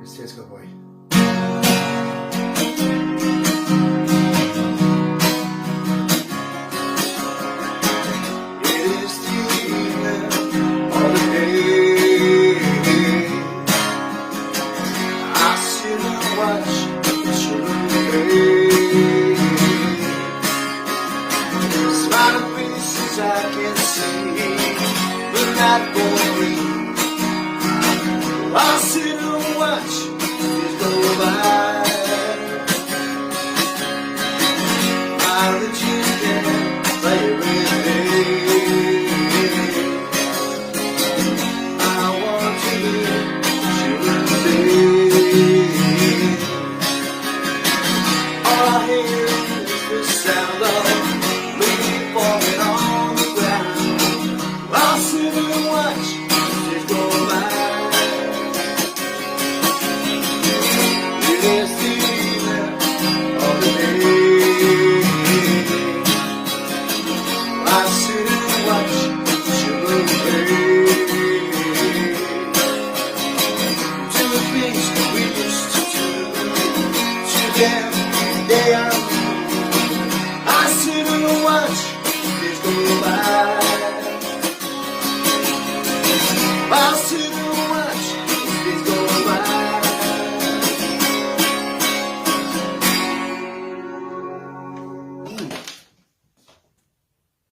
Este es Cowboy. It is the evening of the day. I sit and watch the children play. Smiling faces I can see, but not for me. I'll sit and watch these go by. My riches can play with me. I want to live children's day. All I hear is the sound of leaves falling on the ground. I'll sit and watch these go by. It's the evening of the day. I sit and watch children play. To the things we used to do together. I sit and watch days go by. I sit